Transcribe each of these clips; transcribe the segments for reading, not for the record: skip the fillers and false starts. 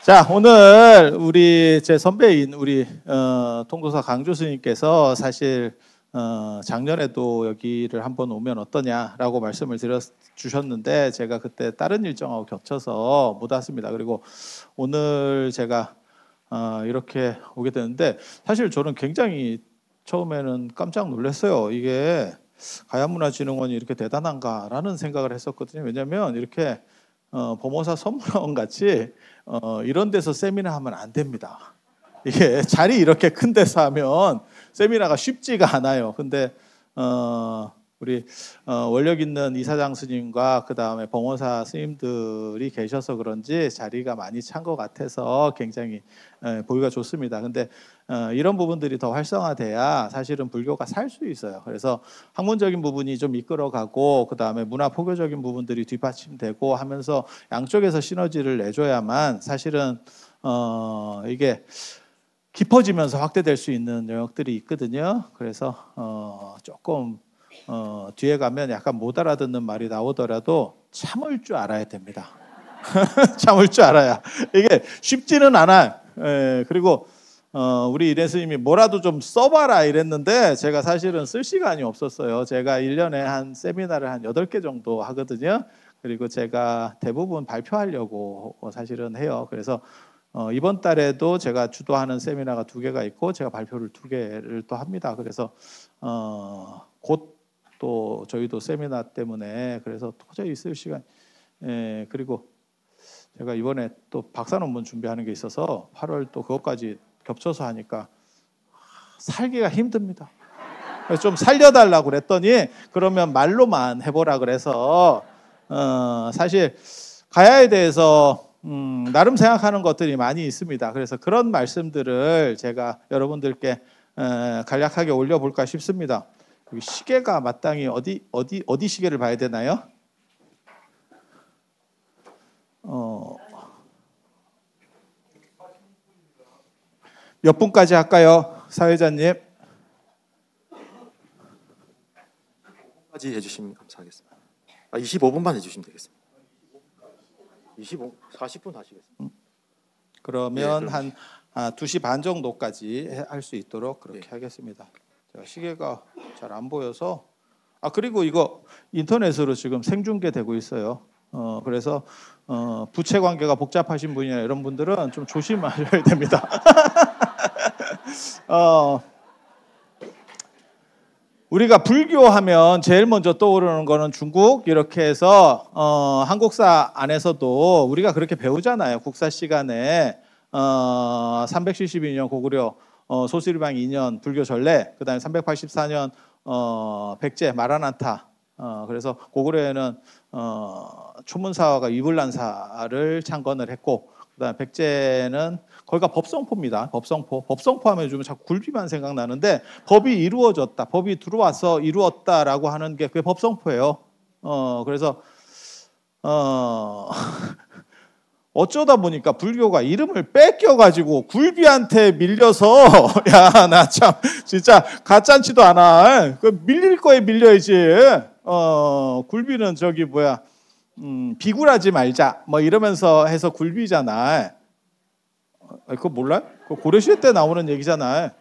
자, 오늘 우리 제 선배인 우리 통도사 강조 스님께서 사실 작년에도 여기를 한번 오면 어떠냐라고 말씀을 주셨는데 제가 그때 다른 일정하고 겹쳐서 못 왔습니다. 그리고 오늘 제가 이렇게 오게 되는데 사실 저는 굉장히 처음에는 깜짝 놀랐어요. 이게 가야문화진흥원이 이렇게 대단한가라는 생각을 했었거든요. 왜냐하면 이렇게 범호사 선문원 같이 이런 데서 세미나 하면 안 됩니다. 이게 자리 이렇게 큰 데서 하면 세미나가 쉽지가 않아요. 근데 우리 원력 있는 이사장 스님과 그 다음에 범호사 스님들이 계셔서 그런지 자리가 많이 찬 것 같아서 굉장히 보기가 좋습니다. 근데 이런 부분들이 더 활성화돼야 사실은 불교가 살 수 있어요. 그래서 학문적인 부분이 좀 이끌어가고 그 다음에 문화 포교적인 부분들이 뒷받침되고 하면서 양쪽에서 시너지를 내줘야만 사실은 이게 깊어지면서 확대될 수 있는 영역들이 있거든요. 그래서 조금 뒤에 가면 약간 못 알아듣는 말이 나오더라도 참을 줄 알아야 됩니다. 참을 줄 알아야. 이게 쉽지는 않아요. 그리고 우리 이래 스님이 뭐라도 좀 써봐라 이랬는데 제가 사실은 쓸 시간이 없었어요. 제가 1년에 한 세미나를 한 8개 정도 하거든요. 그리고 제가 대부분 발표하려고 사실은 해요. 그래서 이번 달에도 제가 주도하는 세미나가 2개가 있고 제가 발표를 2개를 또 합니다. 그래서 곧 또 저희도 세미나 때문에 그래서 도저히 쓸 시간 그리고 제가 이번에 또 박사 논문 준비하는 게 있어서 8월 또 그것까지 겹쳐서 하니까 살기가 힘듭니다. 그래서 좀 살려달라고 그랬더니 그러면 말로만 해보라 그래서 사실 가야에 대해서 나름 생각하는 것들이 많이 있습니다. 그래서 그런 말씀들을 제가 여러분들께 간략하게 올려볼까 싶습니다. 여기 시계가 마땅히 어디 시계를 봐야 되나요? 몇 분까지 할까요, 사회자님? 25분까지 해주시면 감사하겠습니다. 25분만 해주시면 되겠습니다. 40분 하시겠습니다. 그러면 한 2시 반 정도까지 할 수 있도록 그렇게 하겠습니다. 제가 시계가 잘 안 보여서 그리고 이거 인터넷으로 지금 생중계되고 있어요. 그래서 부채 관계가 복잡하신 분이나 이런 분들은 좀 조심하셔야 됩니다. 우리가 불교하면 제일 먼저 떠오르는 거는 중국 이렇게 해서 한국사 안에서도 우리가 그렇게 배우잖아요. 국사 시간에 372년 고구려 소수리방 2년 불교 전래, 그다음에 384년 백제 마라난타. 그래서 고구려에는 초문사화가 이불란사를 창건을 했고, 그다음에 백제는 거기가 법성포입니다. 법성포 하면 좀 자꾸 굴비만 생각나는데 법이 이루어졌다, 법이 들어와서 이루었다라고 하는 게 그게 법성포예요. 그래서 어쩌다 보니까 불교가 이름을 뺏겨가지고 굴비한테 밀려서 야, 나 참 진짜 가짠치도 않아. 그 밀릴 거에 밀려야지. 굴비는 저기 뭐야, 비굴하지 말자 뭐 이러면서 해서 굴비잖아. 그거 몰라요? 그 고려시대 때 나오는 얘기잖아.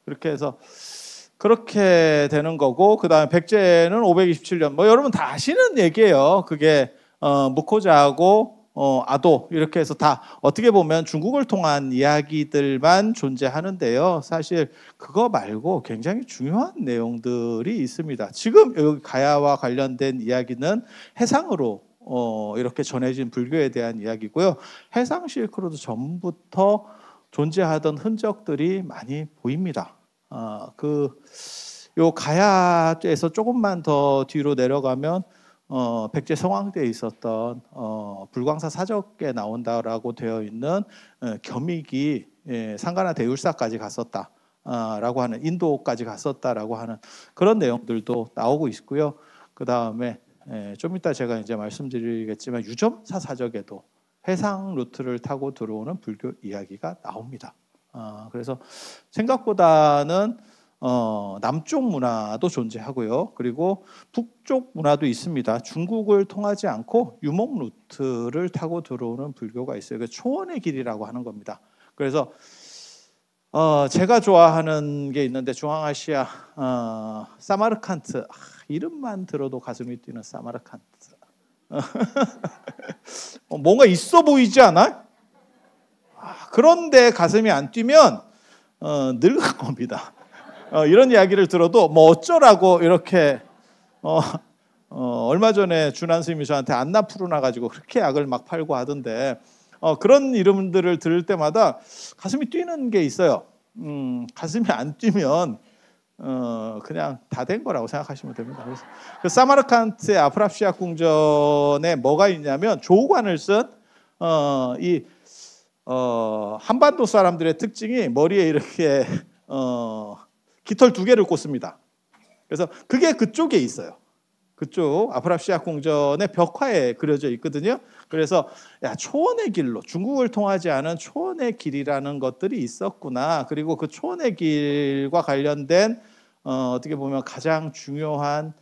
그렇게 해서 그렇게 되는 거고, 그 다음에 백제는 527년 뭐 여러분 다 아시는 얘기예요. 그게 무코자하고 아도 이렇게 해서 다 어떻게 보면 중국을 통한 이야기들만 존재하는데요. 사실 그거 말고 굉장히 중요한 내용들이 있습니다. 지금 여기 가야와 관련된 이야기는 해상으로 이렇게 전해진 불교에 대한 이야기고요. 해상 실크로드 전부터 존재하던 흔적들이 많이 보입니다. 요 가야에서 조금만 더 뒤로 내려가면 백제 성황대에 있었던 불광사 사적에 나온다라고 되어 있는 겸익이 상가나 대율사까지 갔었다라고 하는, 인도까지 갔었다라고 하는 그런 내용들도 나오고 있고요. 그 다음에 좀 이따 제가 이제 말씀드리겠지만 유점사 사적에도 해상 루트를 타고 들어오는 불교 이야기가 나옵니다. 그래서 생각보다는 남쪽 문화도 존재하고요. 그리고 북쪽 문화도 있습니다. 중국을 통하지 않고 유목 루트를 타고 들어오는 불교가 있어요. 그 초원의 길이라고 하는 겁니다. 그래서 제가 좋아하는 게 있는데 중앙아시아 사마르칸트, 이름만 들어도 가슴이 뛰는 사마르칸트. 뭔가 있어 보이지 않아? 그런데 가슴이 안 뛰면 늙은 겁니다. 이런 이야기를 들어도 뭐 어쩌라고 이렇게 얼마 전에 준한 스님이 저한테 안나푸르나 가지고 그렇게 약을 막 팔고 하던데 그런 이름들을 들을 때마다 가슴이 뛰는 게 있어요. 가슴이 안 뛰면 그냥 다 된 거라고 생각하시면 됩니다. 그래서 그 사마르칸트의 아프랍시아 궁전에 뭐가 있냐면 조관을 쓴 한반도 사람들의 특징이 머리에 이렇게 깃털 2개를 꽂습니다. 그래서 그게 그쪽에 있어요. 그쪽 아프랍시아 궁전의 벽화에 그려져 있거든요. 그래서 초원의 길로, 중국을 통하지 않은 초원의 길이라는 것들이 있었구나. 그리고 그 초원의 길과 관련된 어떻게 보면 가장 중요한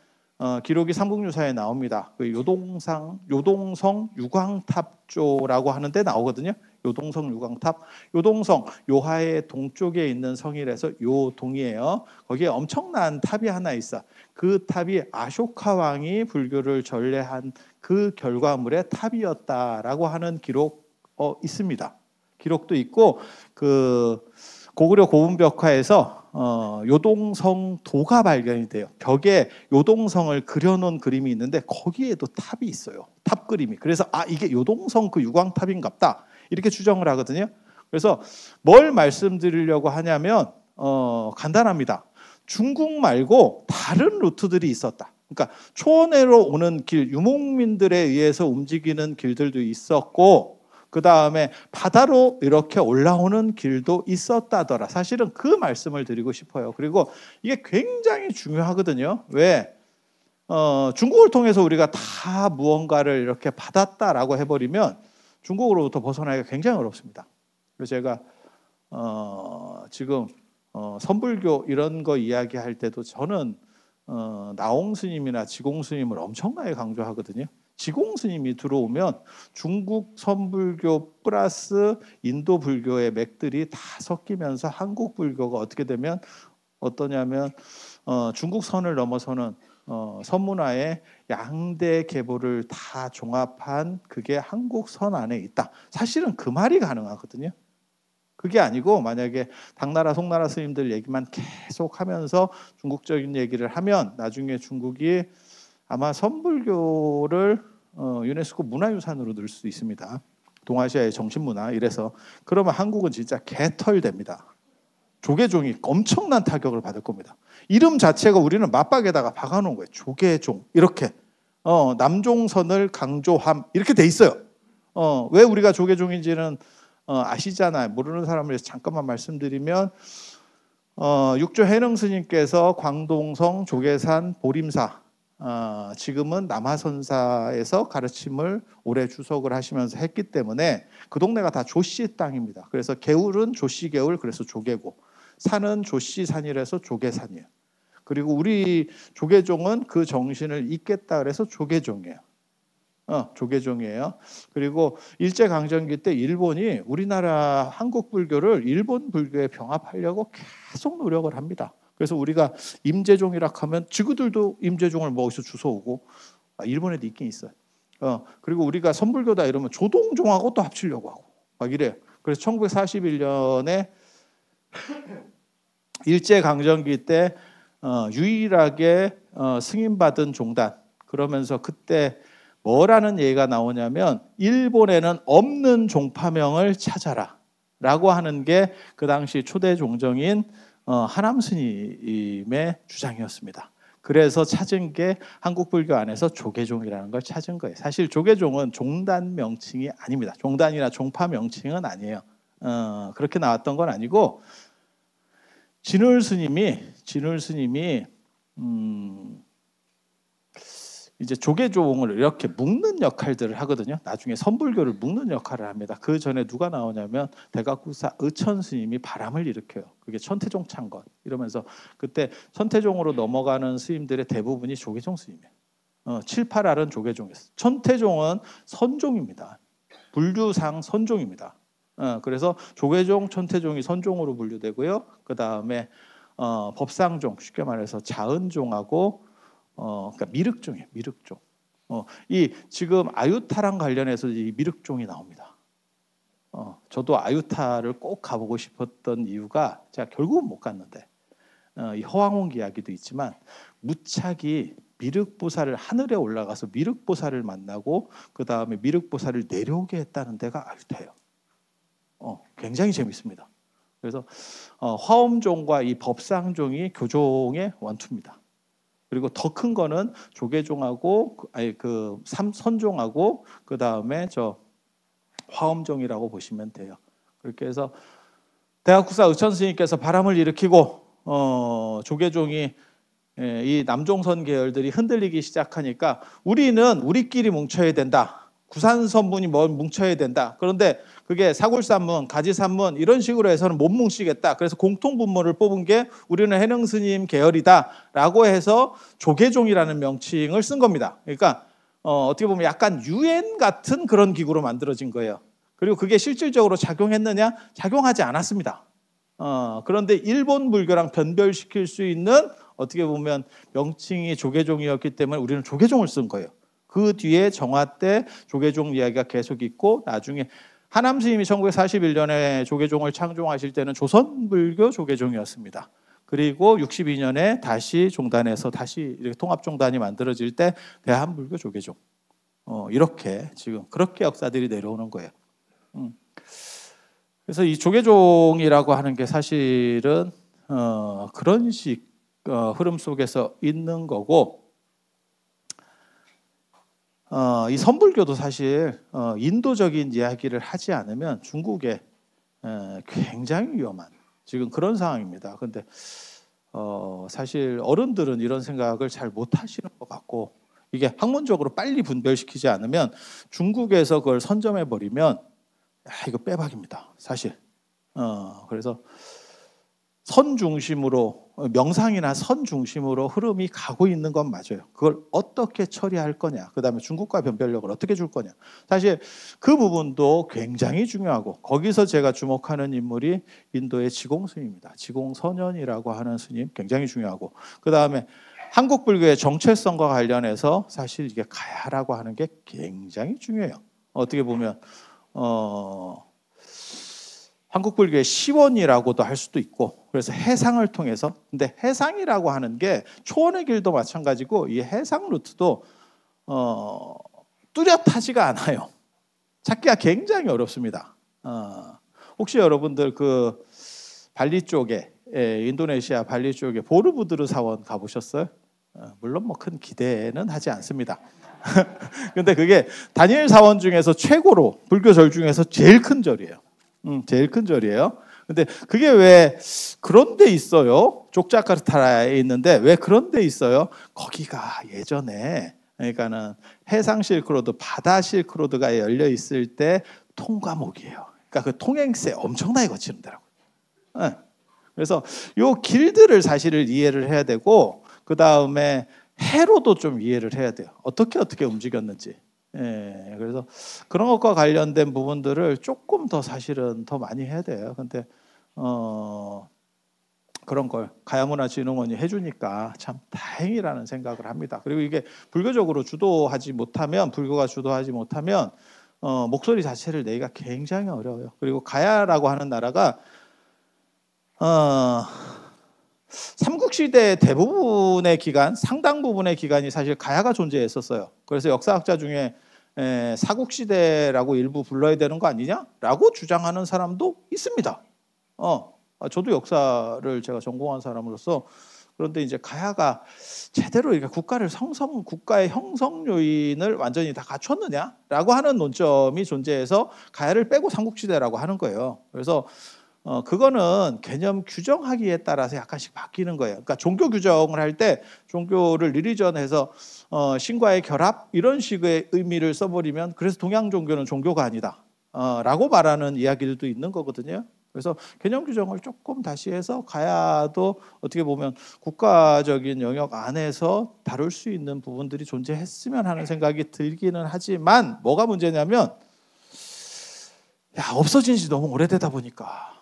기록이 삼국유사에 나옵니다. 그 요동성 유광탑조라고 하는데 나오거든요. 요동성 유광탑. 요동성, 요하의 동쪽에 있는 성이라서 요동이에요. 거기에 엄청난 탑이 하나 있어. 그 탑이 아쇼카 왕이 불교를 전래한 그 결과물의 탑이었다라고 하는 기록 있습니다. 기록도 있고 그 고구려 고분벽화에서 요동성 도가 발견이 돼요. 벽에 요동성을 그려놓은 그림이 있는데 거기에도 탑이 있어요. 탑 그림이. 그래서 이게 요동성 그 유광탑인갑다 이렇게 추정을 하거든요. 그래서 뭘 말씀드리려고 하냐면 간단합니다. 중국 말고 다른 루트들이 있었다. 그러니까 초원으로 오는 길, 유목민들에 의해서 움직이는 길들도 있었고 그 다음에 바다로 이렇게 올라오는 길도 있었다더라. 사실은 그 말씀을 드리고 싶어요. 그리고 이게 굉장히 중요하거든요. 왜? 중국을 통해서 우리가 다 무언가를 이렇게 받았다라고 해버리면 중국으로부터 벗어나기가 굉장히 어렵습니다. 그래서 제가 지금 선불교 이런 거 이야기할 때도 저는 나홍 스님이나 지공 스님을 엄청나게 강조하거든요. 지공 스님이 들어오면 중국 선불교 플러스 인도 불교의 맥들이 다 섞이면서 한국 불교가 어떻게 되면 어떠냐면 중국 선을 넘어서는 선문화의 양대 계보를 다 종합한 그게 한국 선 안에 있다. 사실은 그 말이 가능하거든요. 그게 아니고 만약에 당나라 송나라 스님들 얘기만 계속 하면서 중국적인 얘기를 하면 나중에 중국이 아마 선불교를 유네스코 문화유산으로 넣을 수 있습니다. 동아시아의 정신문화 이래서 그러면 한국은 진짜 개털됩니다. 조계종이 엄청난 타격을 받을 겁니다. 이름 자체가 우리는 맞박에다가 박아놓은 거예요. 조계종 이렇게 남종선을 강조함 이렇게 돼 있어요. 왜 우리가 조계종인지는 아시잖아요. 모르는 사람을 위해서 잠깐만 말씀드리면 육조 해능 스님께서 광동성, 조계산, 보림사 지금은 남하선사에서 가르침을 오래 주석을 하시면서 했기 때문에 그 동네가 다 조씨 땅입니다. 그래서 개울은 조씨 개울, 그래서 조개고 산은 조씨 산이라서 조개산이에요. 그리고 우리 조계종은 그 정신을 잇겠다 그래서 조계종이에요. 조계종이에요. 그리고 일제강점기 때 일본이 우리나라 한국 불교를 일본 불교에 병합하려고 계속 노력을 합니다. 그래서 우리가 임재종이라 하면 지구들도 임재종을 먹어서 주워오고 일본에도 있긴 있어요. 그리고 우리가 선불교다 이러면 조동종하고 또 합치려고 하고 막 이래요. 그래서 1941년에 일제강점기 때 유일하게 승인받은 종단 그러면서 그때 뭐라는 얘기가 나오냐면 일본에는 없는 종파명을 찾아라 라고 하는 게 그 당시 초대 종정인 하남 스님의 주장이었습니다. 그래서 찾은 게 한국 불교 안에서 조계종이라는 걸 찾은 거예요. 사실 조계종은 종단 명칭이 아닙니다. 종단이나 종파 명칭은 아니에요. 그렇게 나왔던 건 아니고 진울 스님이 이제 조계종을 이렇게 묶는 역할들을 하거든요. 나중에 선불교를 묶는 역할을 합니다. 그 전에 누가 나오냐면 대각국사 의천 스님이 바람을 일으켜요. 그게 천태종 창건 이러면서 그때 천태종으로 넘어가는 스님들의 대부분이 조계종 스님이에요. 7, 8알은 조계종이었어요. 천태종은 선종입니다. 불교상 선종입니다. 그래서 조계종, 천태종이 선종으로 분류되고요. 그 다음에 법상종, 쉽게 말해서 자은종하고 그러니까 미륵종이에요. 미륵종. 이 지금 아유타랑 관련해서 이 미륵종이 나옵니다. 저도 아유타를 꼭 가보고 싶었던 이유가 제가 결국은 못 갔는데 이 허황홍 이야기도 있지만 무착이 미륵보살을 하늘에 올라가서 미륵보살을 만나고 그 다음에 미륵보살을 내려오게 했다는 데가 아유타예요. 굉장히 재밌습니다. 그래서 화엄종과 이 법상종이 교종의 원투입니다. 그리고 더 큰 거는 조계종하고 그 삼선종하고 그 다음에 저 화엄종이라고 보시면 돼요. 그렇게 해서 대각국사 의천 스님께서 바람을 일으키고 조계종이 이 남종선 계열들이 흔들리기 시작하니까 우리는 우리끼리 뭉쳐야 된다. 구산선문이 뭉쳐야 된다. 그런데 그게 사굴산문, 가지산문 이런 식으로 해서는 못 뭉치겠다. 그래서 공통분모를 뽑은 게 우리는 해능스님 계열이다라고 해서 조계종이라는 명칭을 쓴 겁니다. 그러니까 어떻게 보면 약간 유엔 같은 그런 기구로 만들어진 거예요. 그리고 그게 실질적으로 작용했느냐? 작용하지 않았습니다. 그런데 일본 불교랑 변별시킬 수 있는 어떻게 보면 명칭이 조계종이었기 때문에 우리는 조계종을 쓴 거예요. 그 뒤에 정화 때 조계종 이야기가 계속 있고 나중에 하남 스님이 1941년에 조계종을 창종하실 때는 조선불교 조계종이었습니다. 그리고 62년에 다시 종단에서 다시 이렇게 통합종단이 만들어질 때 대한불교 조계종. 이렇게 지금 그렇게 역사들이 내려오는 거예요. 그래서 이 조계종이라고 하는 게 사실은 그런 식 흐름 속에서 있는 거고 이 선불교도 사실 인도적인 이야기를 하지 않으면 중국에 굉장히 위험한 지금 그런 상황입니다. 그런데 사실 어른들은 이런 생각을 잘 못하시는 것 같고 이게 학문적으로 빨리 분별시키지 않으면 중국에서 그걸 선점해 버리면 이거 빼박입니다. 사실. 그래서 선 중심으로 명상이나 선 중심으로 흐름이 가고 있는 건 맞아요. 그걸 어떻게 처리할 거냐, 그 다음에 중국과 변별력을 어떻게 줄 거냐. 사실 그 부분도 굉장히 중요하고 거기서 제가 주목하는 인물이 인도의 지공스님입니다. 지공선현이라고 하는 스님 굉장히 중요하고 그 다음에 한국 불교의 정체성과 관련해서 사실 이게 가야라고 하는 게 굉장히 중요해요. 어떻게 보면 한국 불교의 시원이라고도 할 수도 있고 그래서 해상을 통해서 근데 해상이라고 하는 게 초원의 길도 마찬가지고 이 해상 루트도 뚜렷하지가 않아요. 찾기가 굉장히 어렵습니다. 혹시 여러분들 그 발리 쪽에 인도네시아 발리 쪽에 보르부드르 사원 가보셨어요? 물론 뭐 큰 기대는 하지 않습니다. 근데 그게 다니엘 사원 중에서 최고로 불교 절 중에서 제일 큰 절이에요. 제일 큰 절이에요. 근데 그게 왜 그런 데 있어요? 족자카르타에 있는데 왜 그런 데 있어요? 거기가 예전에 그러니까는 해상 실크로드, 바다 실크로드가 열려 있을 때 통과목이에요. 그러니까 그 통행세 엄청나게 거치는 데라고요. 그래서 요 길들을 사실을 이해를 해야 되고 그 다음에 해로도 좀 이해를 해야 돼요. 어떻게 움직였는지. 그래서 그런 것과 관련된 부분들을 조금 더 사실은 더 많이 해야 돼요. 근데 그런 걸 가야문화진흥원이 해주니까 참 다행이라는 생각을 합니다. 그리고 이게 불교적으로 주도하지 못하면 불교가 주도하지 못하면 목소리 자체를 내기가 굉장히 어려워요. 그리고 가야라고 하는 나라가 삼국시대 대부분의 기간, 상당 부분의 기간이 사실 가야가 존재했었어요. 그래서 역사학자 중에 사국시대라고 일부 불러야 되는 거 아니냐라고 주장하는 사람도 있습니다. 저도 역사를 제가 전공한 사람으로서 그런데 이제 가야가 제대로 이렇게 국가의 형성 요인을 완전히 다 갖췄느냐라고 하는 논점이 존재해서 가야를 빼고 삼국시대라고 하는 거예요. 그래서 그거는 개념 규정하기에 따라서 약간씩 바뀌는 거예요. 그러니까 종교 규정을 할 때 종교를 리리전해서 신과의 결합 이런 식의 의미를 써버리면 그래서 동양 종교는 종교가 아니다 라고 말하는 이야기들도 있는 거거든요. 그래서 개념 규정을 조금 다시 해서 가야도 어떻게 보면 국가적인 영역 안에서 다룰 수 있는 부분들이 존재했으면 하는 생각이 들기는 하지만 뭐가 문제냐면 없어진 지 너무 오래되다 보니까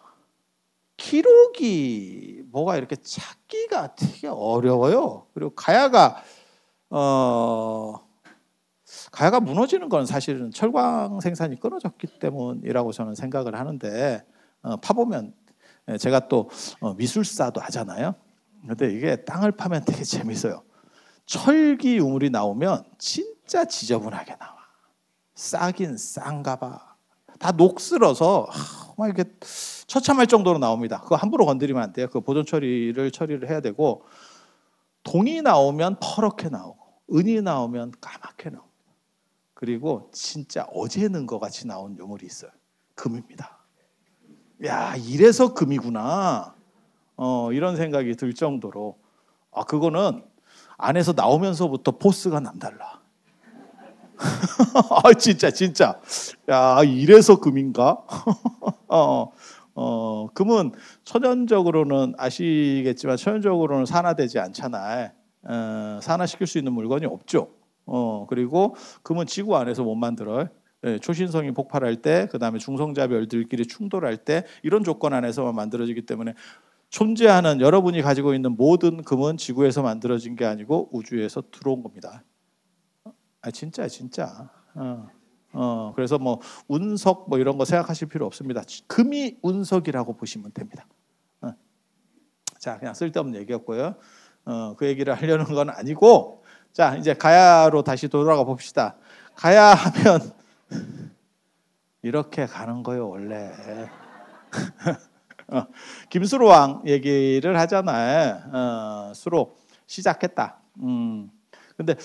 기록이 뭐가 이렇게 찾기가 되게 어려워요. 그리고 가야가 무너지는 건 사실은 철광 생산이 끊어졌기 때문이라고 저는 생각을 하는데 파보면 제가 또 미술사도 하잖아요. 근데 이게 땅을 파면 되게 재밌어요. 철기 우물이 나오면 진짜 지저분하게 나와. 싸긴 싼가 봐. 다 녹슬어서 막 이렇게 처참할 정도로 나옵니다. 그거 함부로 건드리면 안 돼요. 그 보존 처리를 해야 되고 동이 나오면 퍼렇게 나오고 은이 나오면 까맣게 나옵니다. 그리고 진짜 어제 넣은 것 같이 나온 유물이 있어요. 금입니다. 야, 이래서 금이구나. 이런 생각이 들 정도로 그거는 안에서 나오면서부터 포스가 남달라. 진짜. 야, 이래서 금인가? 금은 천연적으로는 아시겠지만 천연적으로는 산화되지 않잖아요. 산화시킬 수 있는 물건이 없죠. 그리고 금은 지구 안에서 못 만들어요. 초신성이 폭발할 때, 그 다음에 중성자별들끼리 충돌할 때 이런 조건 안에서만 만들어지기 때문에 존재하는 여러분이 가지고 있는 모든 금은 지구에서 만들어진 게 아니고 우주에서 들어온 겁니다. 진짜. 그래서 뭐 운석 뭐 이런 거 생각하실 필요 없습니다. 금이 운석이라고 보시면 됩니다. 자, 그냥 쓸데없는 얘기였고요. 그 얘기를 하려는 건 아니고, 자, 이제 가야로 다시 돌아가 봅시다. 가야 하면 이렇게 가는 거예요, 원래. 김수로 왕 얘기를 하잖아요. 수로 시작했다. 근데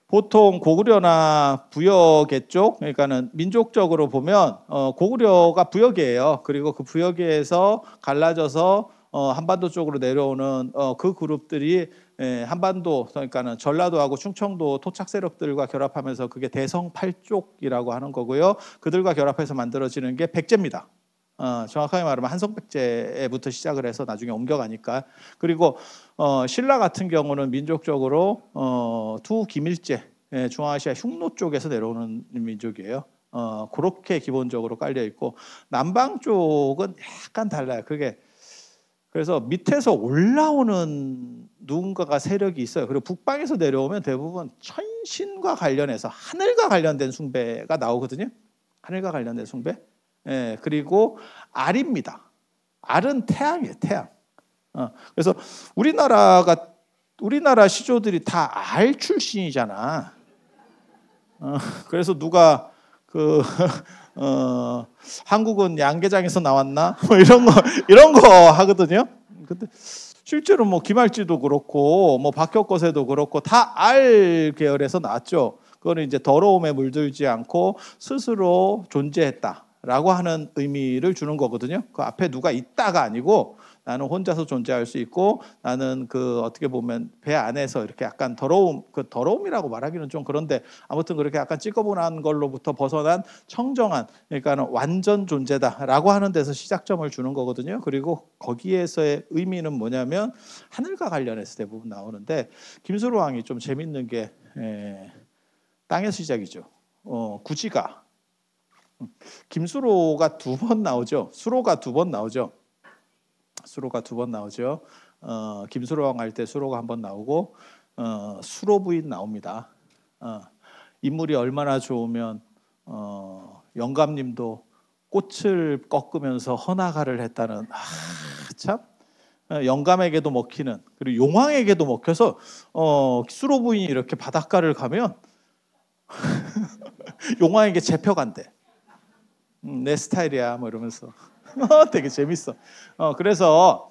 보통 고구려나 부여계 쪽, 그러니까는 민족적으로 보면 고구려가 부여계예요. 그리고 그 부여계에서 갈라져서 한반도 쪽으로 내려오는 그 그룹들이 한반도, 그러니까는 전라도하고 충청도 토착 세력들과 결합하면서 그게 대성팔족이라고 하는 거고요. 그들과 결합해서 만들어지는 게 백제입니다. 정확하게 말하면 한성백제부터 시작을 해서 나중에 옮겨가니까. 그리고 신라 같은 경우는 민족적으로 투기밀제, 중앙아시아 흉노 쪽에서 내려오는 민족이에요. 그렇게 기본적으로 깔려 있고, 남방 쪽은 약간 달라요. 그래서 밑에서 올라오는 누군가가 세력이 있어요. 그리고 북방에서 내려오면 대부분 천신과 관련해서 하늘과 관련된 숭배가 나오거든요. 하늘과 관련된 숭배. 그리고 알입니다. 알은 태양이에요, 태양. 그래서 우리나라 시조들이 다 알 출신이잖아. 그래서 누가 한국은 양계장에서 나왔나? 뭐 이런 거 하거든요. 근데 실제로 뭐 김할지도 그렇고 뭐 박혁거세도 그렇고 다 알 계열에서 나왔죠. 그거는 이제 더러움에 물들지 않고 스스로 존재했다라고 하는 의미를 주는 거거든요. 그 앞에 누가 있다가 아니고 나는 혼자서 존재할 수 있고, 나는 어떻게 보면 배 안에서 이렇게 약간 더러움이라고 말하기는 좀 그런데 아무튼 그렇게 약간 찌꺼분한 걸로부터 벗어난 청정한, 그러니까 완전 존재다라고 하는 데서 시작점을 주는 거거든요. 그리고 거기에서의 의미는 뭐냐면 하늘과 관련해서 대부분 나오는데, 김수로 왕이 좀 재밌는 게 땅에서 시작이죠. 구지가 김수로가 2번 나오죠. 수로가 2번 나오죠. 김수로 왕 할 때 수로가 1번 나오고 수로 부인 나옵니다. 인물이 얼마나 좋으면 영감님도 꽃을 꺾으면서 헌화가를 했다는, 참 영감에게도 먹히는, 그리고 용왕에게도 먹혀서 수로 부인이 이렇게 바닷가를 가면 용왕에게 잡혀간대. 내 스타일이야 뭐 이러면서 되게 재밌어. 그래서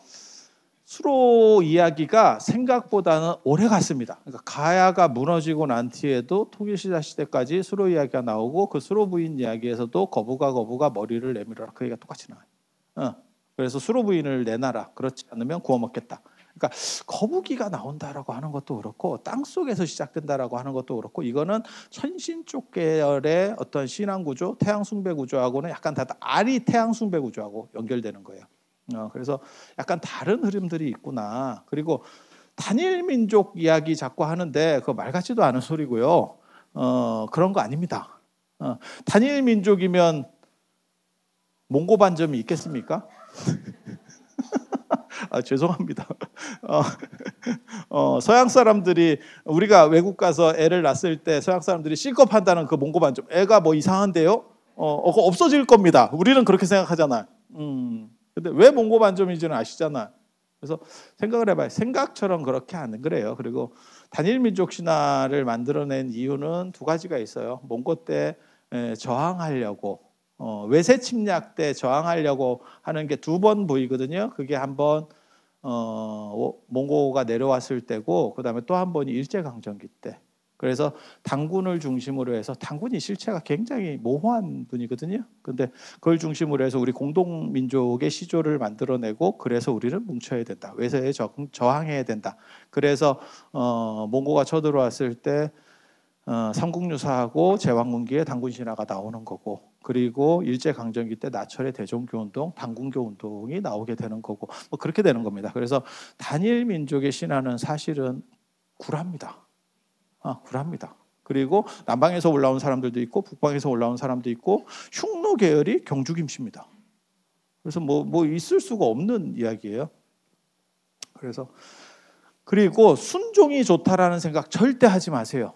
수로 이야기가 생각보다는 오래 갔습니다. 그러니까 가야가 무너지고 난 뒤에도 통일신라 시대까지 수로 이야기가 나오고, 그 수로 부인 이야기에서도 거부가 머리를 내밀어라, 그 얘기가 똑같이 나와요. 그래서 수로 부인을 내놔라. 그렇지 않으면 구워 먹겠다. 그러니까 거북이가 나온다라고 하는 것도 그렇고 땅 속에서 시작된다라고 하는 것도 그렇고 이거는 천신 쪽 계열의 어떤 신앙 구조, 태양 숭배 구조하고는 약간 다 알이 태양 숭배 구조하고 연결되는 거예요. 그래서 약간 다른 흐름들이 있구나. 그리고 단일 민족 이야기 자꾸 하는데 그거 말 같지도 않은 소리고요. 그런 거 아닙니다. 단일 민족이면 몽고 반점이 있겠습니까? 죄송합니다. 서양 사람들이 우리가 외국 가서 애를 낳았을 때 서양 사람들이 C급 한다는 그 몽고 반점, 애가 뭐 이상한데요? 그거 없어질 겁니다. 우리는 그렇게 생각하잖아요. 근데 왜 몽고 반점인지는 아시잖아요. 그래서 생각을 해봐요. 생각처럼 그렇게 안 그래요. 그리고 단일 민족 신화를 만들어낸 이유는 두 가지가 있어요. 몽고 때 저항하려고 외세 침략 때 저항하려고 하는 게 두 번 보이거든요. 그게 한 번 몽고가 내려왔을 때고 그다음에 또 한 번이 일제강점기 때. 그래서 당군을 중심으로 해서 당군이 실체가 굉장히 모호한 분이거든요. 근데 그걸 중심으로 해서 우리 공동민족의 시조를 만들어내고 그래서 우리는 뭉쳐야 된다. 외세에 저항해야 된다. 그래서 몽고가 쳐들어왔을 때 삼국유사하고 제왕군기에 당군신화가 나오는 거고 그리고 일제강점기 때 나철의 대종교운동, 당군교운동이 나오게 되는 거고 뭐 그렇게 되는 겁니다. 그래서 단일 민족의 신화는 사실은 굴합니다. 굴합니다. 그리고 남방에서 올라온 사람들도 있고 북방에서 올라온 사람도 있고 흉노 계열이 경주김씨입니다. 그래서 뭐 있을 수가 없는 이야기예요. 그래서 그리고 순종이 좋다라는 생각 절대 하지 마세요.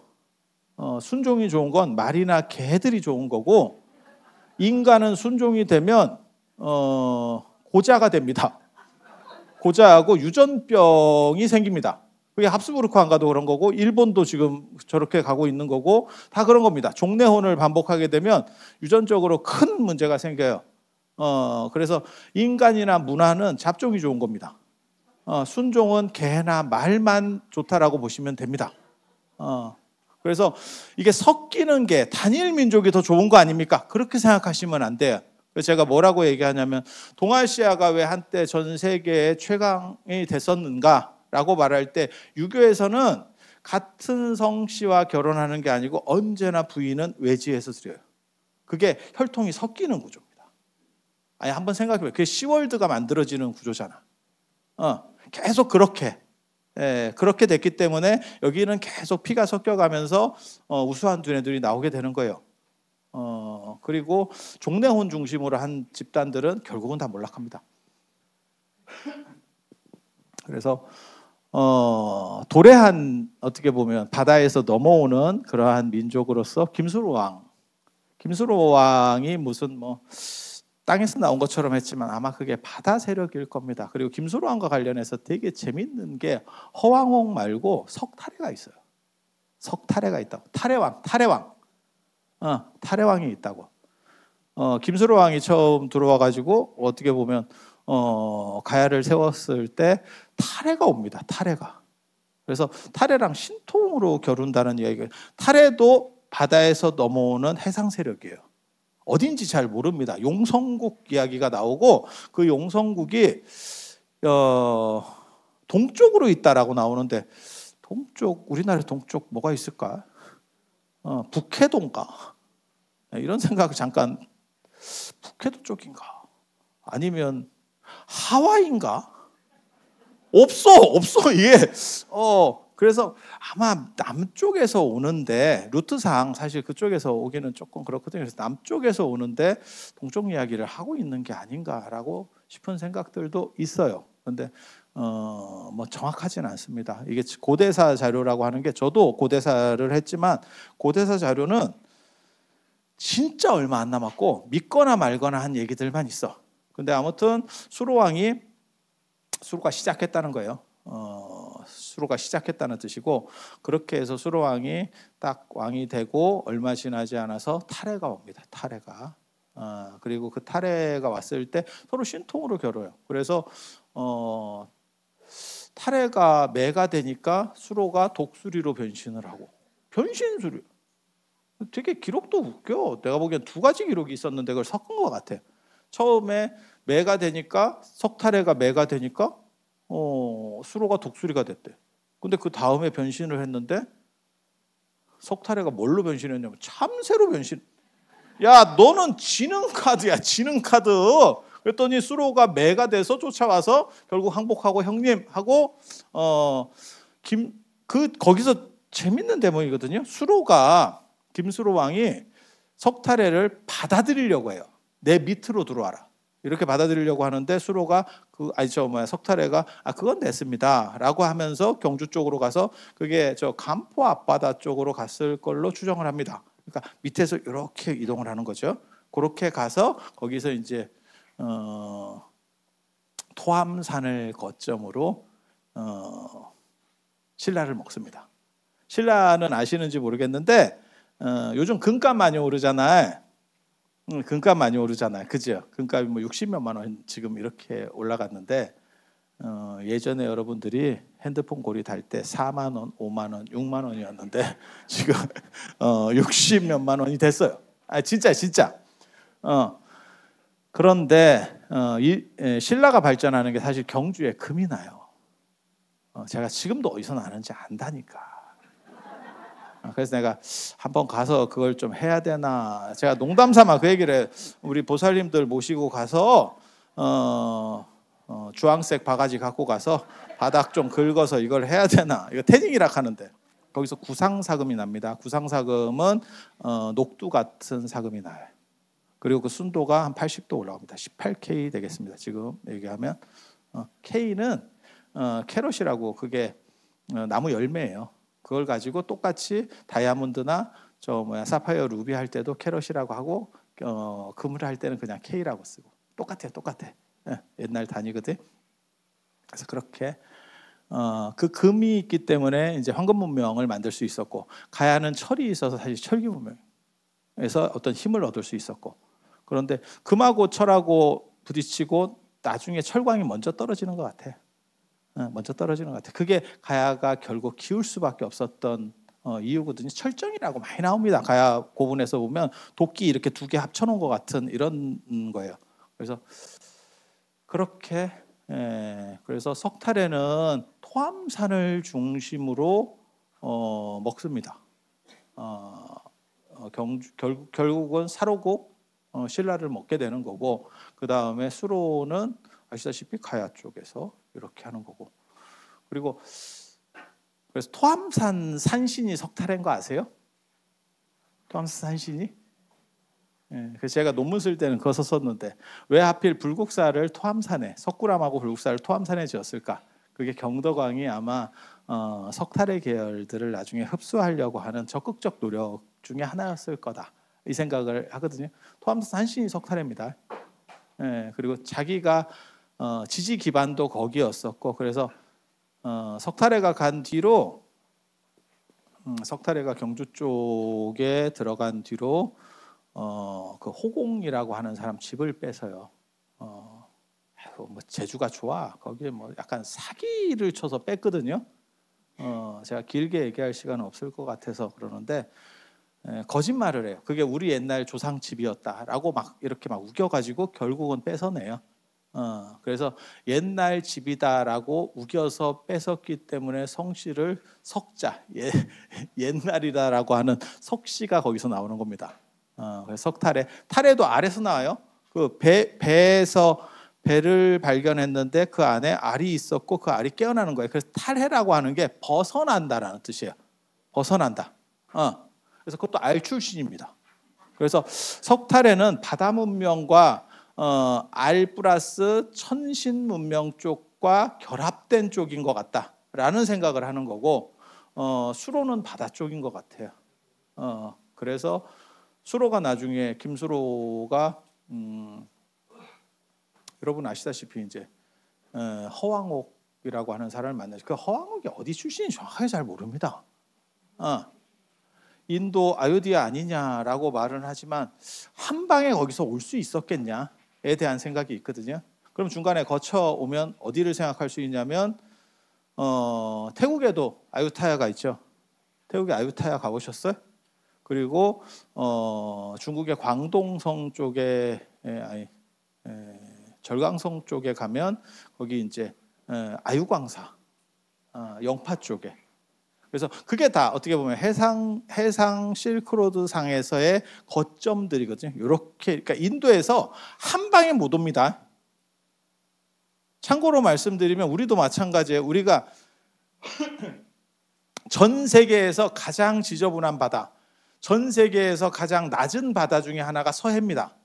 순종이 좋은 건 말이나 개들이 좋은 거고 인간은 순종이 되면 고자가 됩니다. 고자하고 유전병이 생깁니다. 그게 합스부르크 왕가도 그런 거고 일본도 지금 저렇게 가고 있는 거고 다 그런 겁니다. 종례혼을 반복하게 되면 유전적으로 큰 문제가 생겨요. 그래서 인간이나 문화는 잡종이 좋은 겁니다. 순종은 개나 말만 좋다라고 보시면 됩니다. 그래서 이게 섞이는 게 단일 민족이 더 좋은 거 아닙니까? 그렇게 생각하시면 안 돼요. 그래서 제가 뭐라고 얘기하냐면 동아시아가 왜 한때 전 세계의 최강이 됐었는가? 라고 말할 때 유교에서는 같은 성씨와 결혼하는 게 아니고 언제나 부인은 외지에서 드려요. 그게 혈통이 섞이는 구조입니다. 아니 한번 생각해봐요. 그게 시월드가 만들어지는 구조잖아. 계속 그렇게 됐기 때문에 여기는 계속 피가 섞여가면서 우수한 두뇌들이 나오게 되는 거예요. 그리고 종례혼 중심으로 한 집단들은 결국은 다 몰락합니다. 그래서 도래한 어떻게 보면 바다에서 넘어오는 그러한 민족으로서 김수로 왕이 무슨 뭐 땅에서 나온 것처럼 했지만 아마 그게 바다 세력일 겁니다. 그리고 김수로 왕과 관련해서 되게 재밌는 게 허왕홍 말고 석탈해가 있어요. 석탈해가 있다고. 탈해왕이 있다고. 김수로 왕이 처음 들어와 가지고 어떻게 보면 가야를 세웠을 때 탈해가 옵니다. 탈해가. 그래서 탈해랑 신통으로 겨룬다는 이야기가. 탈해도 바다에서 넘어오는 해상 세력이에요. 어딘지 잘 모릅니다. 용성국 이야기가 나오고 그 용성국이 동쪽으로 있다라고 나오는데 우리나라 동쪽 뭐가 있을까? 북해도인가? 이런 생각 잠깐. 북해도 쪽인가? 아니면 하와이인가? 없어 이게. 그래서 아마 남쪽에서 오는데 루트상 사실 그쪽에서 오기는 조금 그렇거든요. 그래서 남쪽에서 오는데 동쪽 이야기를 하고 있는 게 아닌가라고 싶은 생각들도 있어요. 그런데 뭐 정확하지는 않습니다. 이게 고대사 자료라고 하는 게 저도 고대사를 했지만 고대사 자료는 진짜 얼마 안 남았고 믿거나 말거나 한 얘기들만 있어. 근데 아무튼 수로가 시작했다는 거예요. 수로가 시작했다는 뜻이고 그렇게 해서 수로왕이 딱 왕이 되고 얼마 지나지 않아서 탈해가 옵니다. 탈해가. 그리고 그 탈해가 왔을 때 서로 신통으로 겨뤄요. 그래서 탈해가 매가 되니까 수로가 독수리로 변신을 하고 변신수리. 되게 기록도 웃겨. 내가 보기엔 두 가지 기록이 있었는데 그걸 섞은 것 같아. 처음에 매가 되니까 석탈해가 매가 되니까 수로가 독수리가 됐대. 근데 그 다음에 변신을 했는데 석탈해가 뭘로 변신했냐면 참새로 변신. 야, 너는 지능 카드야, 지능 카드. 그랬더니 수로가 매가 돼서 쫓아와서 결국 항복하고 형님하고 거기서 재밌는 대목이거든요. 수로가 김수로 왕이 석탈해를 받아들이려고 해요. 내 밑으로 들어와라. 이렇게 받아들이려고 하는데 수로가 석탈해가 그건 됐습니다라고 하면서 경주 쪽으로 가서 그게 저 간포 앞바다 쪽으로 갔을 걸로 추정을 합니다. 그러니까 밑에서 이렇게 이동을 하는 거죠. 그렇게 가서 거기서 이제 토암산을 거점으로 신라를 먹습니다. 신라는 아시는지 모르겠는데 요즘 금값 많이 오르잖아요. 금값 많이 오르잖아요. 그죠? 금값이 뭐 60몇만 원 지금 이렇게 올라갔는데 예전에 여러분들이 핸드폰 고리 달 때 4만 원, 5만 원, 6만 원이었는데 지금 60몇만 원이 됐어요. 진짜. 그런데 신라가 발전하는 게 사실 경주에 금이 나요. 제가 지금도 어디서 나는지 안다니까. 그래서 내가 한번 가서 그걸 좀 해야 되나. 제가 농담삼아 그 얘기를 해요. 우리 보살님들 모시고 가서 주황색 바가지 갖고 가서 바닥 좀 긁어서 이걸 해야 되나. 이거 태닝이라 하는데 거기서 구상사금이 납니다. 구상사금은 녹두 같은 사금이 나요. 그리고 그 순도가 한 80도 올라갑니다. 18K 되겠습니다. 지금 얘기하면 K는 캐럿이라고 그게 나무 열매예요. 그걸 가지고 똑같이 다이아몬드나 사파이어 루비 할 때도 캐럿이라고 하고 금을 할 때는 그냥 K라고 쓰고 똑같아. 옛날 단위거든. 그래서 그렇게 그 금이 있기 때문에 이제 황금 문명을 만들 수 있었고 가야는 철이 있어서 사실 철기 문명에서 어떤 힘을 얻을 수 있었고 그런데 금하고 철하고 부딪히고 나중에 철광이 먼저 떨어지는 것 같아. 그게 가야가 결국 기울 수밖에 없었던 이유거든요. 철정이라고 많이 나옵니다. 가야 고분에서 보면 도끼 이렇게 두 개 합쳐놓은 것 같은 이런 거예요. 그래서 그렇게 그래서 석탈에는 토암산을 중심으로 먹습니다. 결국은 사로고 신라를 먹게 되는 거고 그 다음에 수로는 아시다시피 가야 쪽에서 이렇게 하는 거고 그리고 그래서 토암산 산신이 석탈인 거 아세요? 토암산 산신이? 그래서 제가 논문 쓸 때는 그거 썼었는데 왜 하필 불국사를 토암산에 석굴암하고 불국사를 토암산에 지었을까? 그게 경덕왕이 아마 석탈의 계열들을 나중에 흡수하려고 하는 적극적 노력 중에 하나였을 거다 이 생각을 하거든요. 토암산 산신이 석탈입니다. 그리고 자기가 지지 기반도 거기였었고 그래서 석탈해가 간 뒤로 석탈해가 경주 쪽에 들어간 뒤로 그 호공이라고 하는 사람 집을 뺏어요. 뭐 재주가 좋아. 거기에 뭐 약간 사기를 쳐서 뺐거든요. 제가 길게 얘기할 시간은 없을 것 같아서 그러는데 거짓말을 해요. 그게 우리 옛날 조상 집이었다라고 막 이렇게 막 우겨가지고 결국은 뺏어내요. 그래서 옛날 집이다라고 우겨서 뺏었기 때문에 성씨를 석자, 옛날이다라고 하는 석씨가 거기서 나오는 겁니다. 그래서 석탈해, 탈해도 아래서 나와요. 그 배에서 배를 발견했는데 그 안에 알이 있었고 그 알이 깨어나는 거예요. 그래서 탈해라고 하는 게 벗어난다라는 뜻이에요. 벗어난다. 그래서 그것도 알 출신입니다. 그래서 석탈해는 바다 문명과 알 플러스 천신 문명 쪽과 결합된 쪽인 것 같다라는 생각을 하는 거고 수로는 바다 쪽인 것 같아요. 그래서 수로가 나중에 김수로가 여러분 아시다시피 이제 허왕옥이라고 하는 사람을 만나죠. 그 허왕옥이 어디 출신인지 정확하게 잘 모릅니다. 인도 아유디아 아니냐라고 말은 하지만 한 방에 거기서 올 수 있었겠냐에 대한 생각이 있거든요. 그럼 중간에 거쳐 오면 어디를 생각할 수 있냐면 태국에도 아유타야가 있죠. 태국에 아유타야 가보셨어요? 그리고 중국의 광동성 쪽에 절강성 쪽에 가면 거기 이제 아유광사, 영파 쪽에. 그래서 그게 다 어떻게 보면 해상 실크로드 상에서의 거점들이거든요. 이렇게 그러니까 인도에서 한 방에 못 옵니다. 참고로 말씀드리면 우리도 마찬가지예요. 우리가 전 세계에서 가장 지저분한 바다, 전 세계에서 가장 낮은 바다 중에 하나가 서해입니다.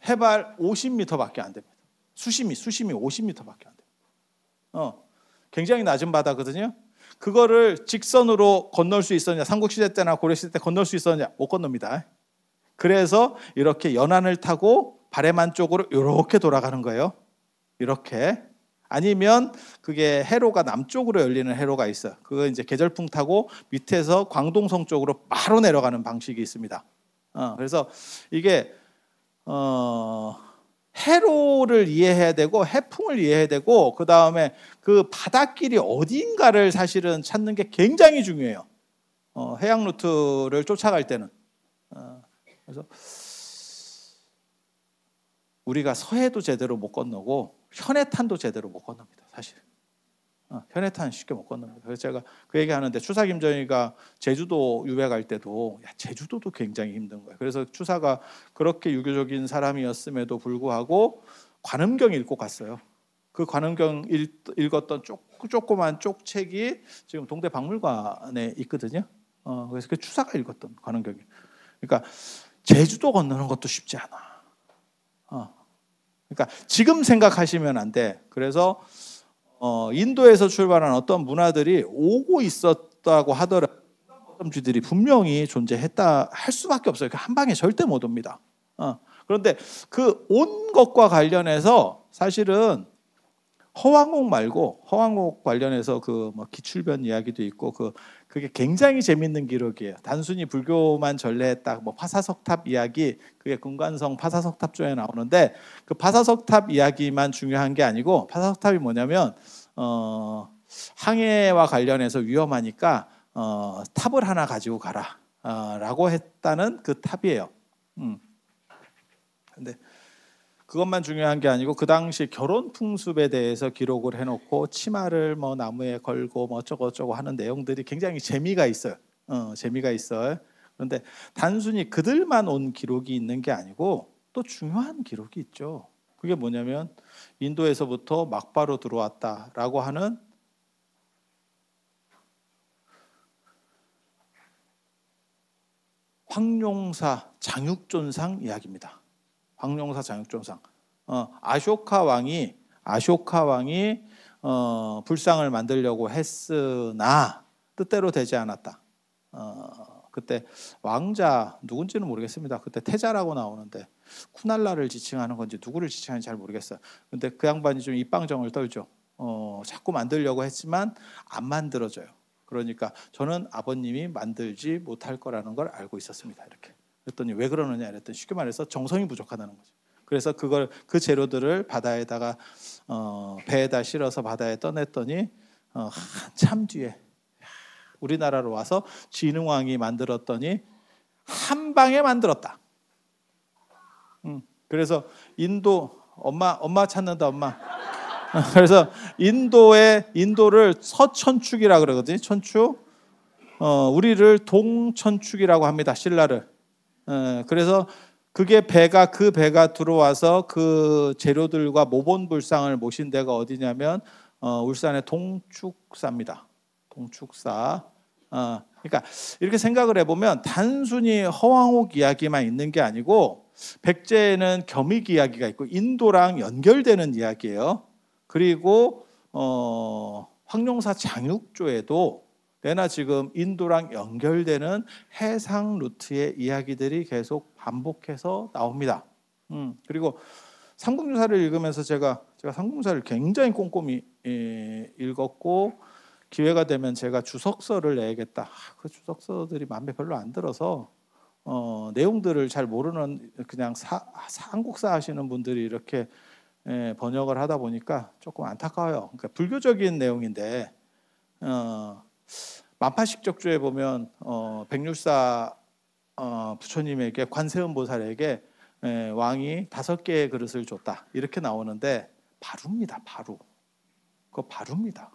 해발 50m밖에 안 됩니다. 수심이 50m밖에 안 돼요. 굉장히 낮은 바다거든요. 그거를 직선으로 건널 수 있었냐? 삼국시대 때나 고려시대 때 건널 수 있었냐? 못 건넙니다. 그래서 이렇게 연안을 타고 바레만 쪽으로 이렇게 돌아가는 거예요. 이렇게. 아니면 그게 해로가 남쪽으로 열리는 해로가 있어요. 그거 이제 계절풍 타고 밑에서 광동성 쪽으로 바로 내려가는 방식이 있습니다. 그래서 이게 해로를 이해해야 되고 해풍을 이해해야 되고 그 다음에 그 바닷길이 어딘가를 사실은 찾는 게 굉장히 중요해요. 해양 루트를 쫓아갈 때는. 그래서 우리가 서해도 제대로 못 건너고 현해탄도 제대로 못 건넙니다. 사실. 현해탄 쉽게 못 건넙니다. 그래서 제가 그 얘기하는데 추사 김정희가 제주도 유배 갈 때도 제주도도 굉장히 힘든 거예요. 그래서 추사가 그렇게 유교적인 사람이었음에도 불구하고 관음경 읽고 갔어요. 그 관음경 읽었던 조그만 쪽책이 지금 동대 박물관에 있거든요. 그래서 그 추사가 읽었던 관음경이. 그러니까 제주도 건너는 것도 쉽지 않아. 그러니까 지금 생각하시면 안 돼. 그래서 인도에서 출발한 어떤 문화들이 오고 있었다고 하더라도 거점지들이 분명히 존재했다 할 수밖에 없어요. 한 방에 절대 못 옵니다. 그런데 그 온 것과 관련해서 사실은 허왕옥 말고 허왕옥 관련해서 그 뭐 기출변 이야기도 있고 그게 굉장히 재밌는 기록이에요. 단순히 불교만 전래했다. 뭐 파사석탑 이야기 그게 금관성 파사석탑 쪽에 나오는데 그 파사석탑 이야기만 중요한 게 아니고 파사석탑이 뭐냐면 항해와 관련해서 위험하니까 탑을 하나 가지고 가라 라고 했다는 그 탑이에요. 근데 그것만 중요한 게 아니고 그 당시 결혼 풍습에 대해서 기록을 해놓고 치마를 뭐 나무에 걸고 뭐 어쩌고 하는 내용들이 굉장히 재미가 있어요. 재미가 있어요. 그런데 단순히 그들만 온 기록이 있는 게 아니고 또 중요한 기록이 있죠. 그게 뭐냐면 인도에서부터 막바로 들어왔다라고 하는 황룡사 장육존상 이야기입니다. 황룡사 장육존상. 아쇼카 왕이 불상을 만들려고 했으나 뜻대로 되지 않았다. 그때 왕자 누군지는 모르겠습니다. 그때 태자라고 나오는데 쿠날라를 지칭하는 건지 누구를 지칭하는지 잘 모르겠어요. 근데 그 양반이 좀 입방정을 떨죠. 자꾸 만들려고 했지만 안 만들어져요. 그러니까 저는 아버님이 만들지 못할 거라는 걸 알고 있었습니다. 이렇게. 그랬더니 왜 그러느냐 이랬더니 쉽게 말해서 정성이 부족하다는 거죠. 그래서 그 재료들을 바다에다가 배에다 실어서 바다에 떠냈더니 한참 뒤에 우리나라로 와서 진흥왕이 만들었더니 한 방에 만들었다. 그래서 인도 엄마 찾는다 엄마. 그래서 인도를 서천축이라 그러거든요. 천축. 우리를 동천축이라고 합니다. 신라를. 그래서 그 배가 들어와서 그 재료들과 모본불상을 모신 데가 어디냐면 울산의 동축사입니다. 동축사. 그러니까 이렇게 생각을 해보면 단순히 허왕옥 이야기만 있는 게 아니고 백제에는 겸익 이야기가 있고 인도랑 연결되는 이야기예요. 그리고 황룡사 장육조에도 내나 지금 인도랑 연결되는 해상 루트의 이야기들이 계속 반복해서 나옵니다. 그리고 삼국유사를 읽으면서 제가 삼국유사를 굉장히 꼼꼼히 읽었고 기회가 되면 제가 주석서를 내야겠다. 그 주석서들이 마음에 별로 안 들어서 내용들을 잘 모르는 그냥 한국사 하시는 분들이 이렇게 번역을 하다 보니까 조금 안타까워요. 그러니까 불교적인 내용인데 만파식적조에 보면 백률사 부처님에게 관세음보살에게 왕이 5개의 그릇을 줬다 이렇게 나오는데 바루입니다. 바루. 그거 바루입니다.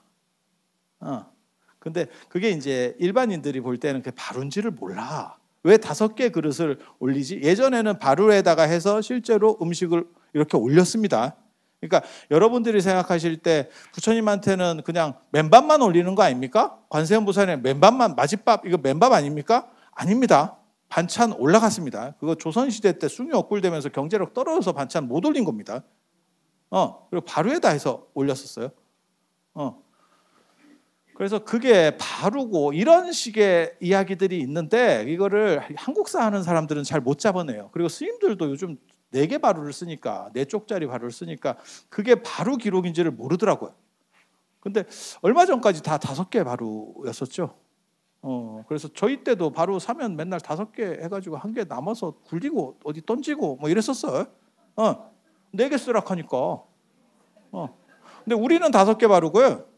근데 그게 이제 일반인들이 볼 때는 그 바루인지를 몰라. 왜 5개 그릇을 올리지? 예전에는 바루에다가 해서 실제로 음식을 이렇게 올렸습니다. 그러니까 여러분들이 생각하실 때 부처님한테는 그냥 맨밥만 올리는 거 아닙니까? 관세음보살의 맨밥만, 마집밥 이거 맨밥 아닙니까? 아닙니다. 반찬 올라갔습니다. 그거 조선시대 때 숭이 억굴되면서 경제력 떨어져서 반찬 못 올린 겁니다. 그리고 바루에다 해서 올렸었어요. 그래서 그게 바루고 이런 식의 이야기들이 있는데 이거를 한국사 하는 사람들은 잘 못 잡아내요. 그리고 스님들도 요즘 4개 바루를 쓰니까 4쪽짜리 바루를 쓰니까 그게 바루 기록인지를 모르더라고요. 근데 얼마 전까지 다 5개 바루였었죠. 그래서 저희 때도 바루 사면 맨날 5개 해가지고 1개 남아서 굴리고 어디 던지고 뭐 이랬었어요. 4개 쓰라고 하니까. 근데 우리는 5개 바루고요.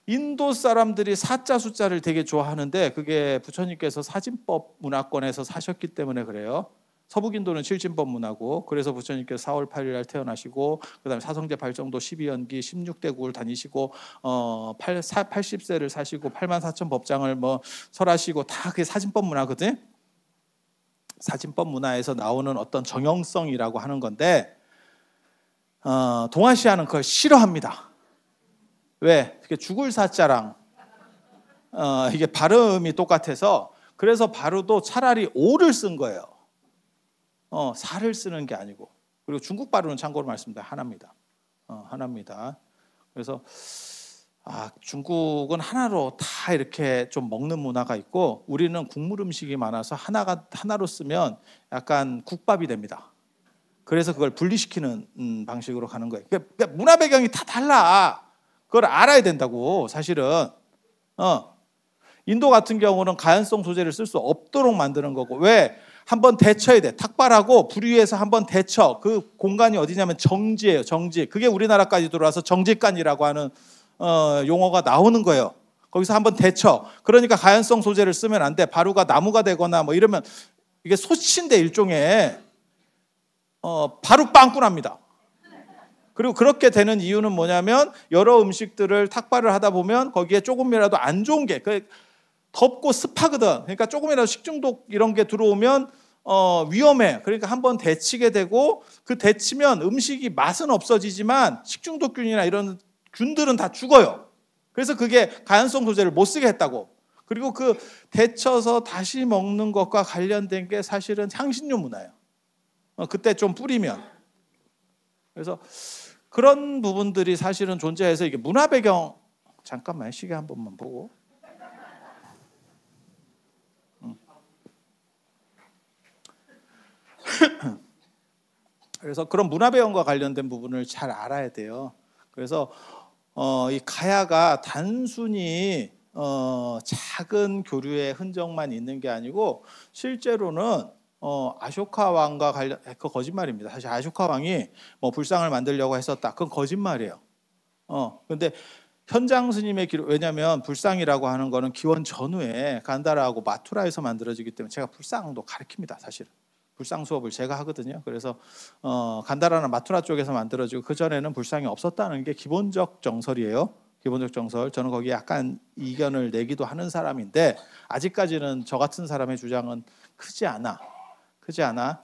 인도 사람들이 사자 숫자를 되게 좋아하는데 그게 부처님께서 사진법 문화권에서 사셨기 때문에 그래요. 서북인도는 칠진법 문화고 그래서 부처님께서 4월 8일 날 태어나시고 그다음에 사성제 발정도 12연기 16대국을 다니시고 80세를 사시고 84,000 법장을 뭐 설하시고 다 그게 사진법 문화거든. 사진법 문화에서 나오는 어떤 정형성이라고 하는 건데 동아시아는 그걸 싫어합니다. 왜? 죽을 사자랑 이게 발음이 똑같아서 그래서 바루도 차라리 오를 쓴 거예요. 사를 쓰는 게 아니고. 그리고 중국 바루는 참고로 말씀드리면 하나입니다. 하나입니다. 그래서 중국은 하나로 다 이렇게 좀 먹는 문화가 있고 우리는 국물 음식이 많아서 하나로 쓰면 약간 국밥이 됩니다. 그래서 그걸 분리시키는 방식으로 가는 거예요. 그러니까 문화 배경이 다 달라. 그걸 알아야 된다고 사실은. 인도 같은 경우는 가연성 소재를 쓸 수 없도록 만드는 거고 왜? 한번 데쳐야 돼. 탁발하고 불 위에서 한번 데쳐. 그 공간이 어디냐면 정지예요. 정지. 그게 우리나라까지 들어와서 정지간이라고 하는 용어가 나오는 거예요. 거기서 한번 데쳐. 그러니까 가연성 소재를 쓰면 안 돼. 바루가 나무가 되거나 뭐 이러면 이게 소치인데 일종의 바루 빵꾸납니다. 그리고 그렇게 되는 이유는 뭐냐면 여러 음식들을 탁발을 하다 보면 거기에 조금이라도 안 좋은 게 덥고 습하거든. 그러니까 조금이라도 식중독 이런 게 들어오면 위험해. 그러니까 한번 데치게 되고 그 데치면 음식이 맛은 없어지지만 식중독균이나 이런 균들은 다 죽어요. 그래서 그게 가연성 소재를 못 쓰게 했다고. 그리고 그 데쳐서 다시 먹는 것과 관련된 게 사실은 향신료 문화예요. 그때 좀 뿌리면. 그래서 그런 부분들이 사실은 존재해서 이게 문화 배경 잠깐만 시계 한 번만 보고 그래서 그런 문화 배경과 관련된 부분을 잘 알아야 돼요. 그래서 이 가야가 단순히 작은 교류의 흔적만 있는 게 아니고 실제로는 아쇼카 왕과 관련 그 거짓말입니다. 사실 아쇼카 왕이 뭐 불상을 만들려고 했었다. 그건 거짓말이에요. 근데 현장 스님의 기록 왜냐하면 불상이라고 하는 거는 기원 전후에 간다라하고 마투라에서 만들어지기 때문에 제가 불상도 가르칩니다. 사실 불상 수업을 제가 하거든요. 그래서 간다라나 마투라 쪽에서 만들어지고 그 전에는 불상이 없었다는 게 기본적 정설이에요. 기본적 정설. 저는 거기에 약간 이견을 내기도 하는 사람인데 아직까지는 저 같은 사람의 주장은 크지 않아.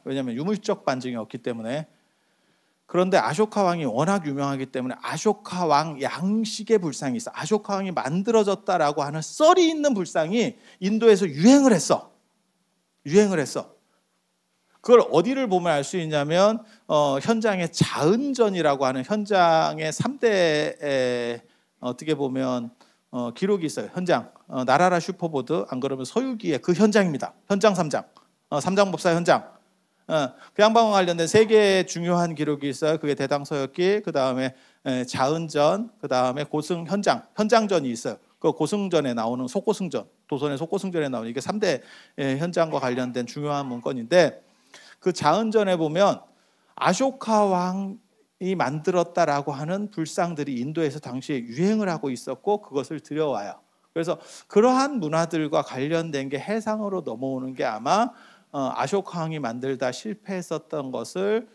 왜냐하면 유물적 반증이 없기 때문에. 그런데 아쇼카 왕이 워낙 유명하기 때문에 아쇼카 왕 양식의 불상이 있어. 아쇼카 왕이 만들어졌다라고 하는 썰이 있는 불상이 인도에서 유행을 했어. 그걸 어디를 보면 알 수 있냐면 현장의 자은전이라고 하는 현장의 3대 어떻게 보면 기록이 있어요. 현장 나라라 슈퍼보드 안 그러면 서유기의 그 현장입니다. 현장 3장. 삼장법사 현장. 그 양반과 관련된 3개의 중요한 기록이 있어요. 그게 대당서역기, 그 다음에 자은전, 그 다음에 고승 현장전이 있어요. 그 고승전에 나오는 속고승전, 도선의 속고승전에 나오는 이게 3대 현장과 관련된 중요한 문건인데 그 자은전에 보면 아쇼카 왕이 만들었다라고 하는 불상들이 인도에서 당시에 유행을 하고 있었고 그것을 들여와요. 그래서 그러한 문화들과 관련된 게 해상으로 넘어오는 게 아마 아쇼카왕이 만들다 실패했었던 것을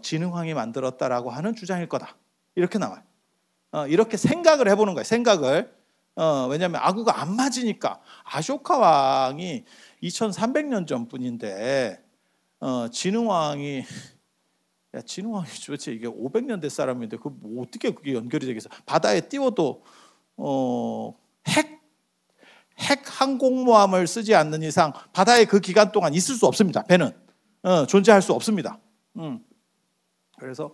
진흥왕이 만들었다라고 하는 주장일 거다. 이렇게 나와요. 이렇게 생각을 해보는 거예요. 생각을. 왜냐하면 아구가 안 맞으니까. 아쇼카왕이 2300년 전뿐인데 진흥왕이 도대체 이게 500년 된 사람인데 뭐 어떻게 그게 연결이 되겠어? 바다에 띄워도 핵 항공모함을 쓰지 않는 이상 바다에 그 기간 동안 있을 수 없습니다. 배는 존재할 수 없습니다. 그래서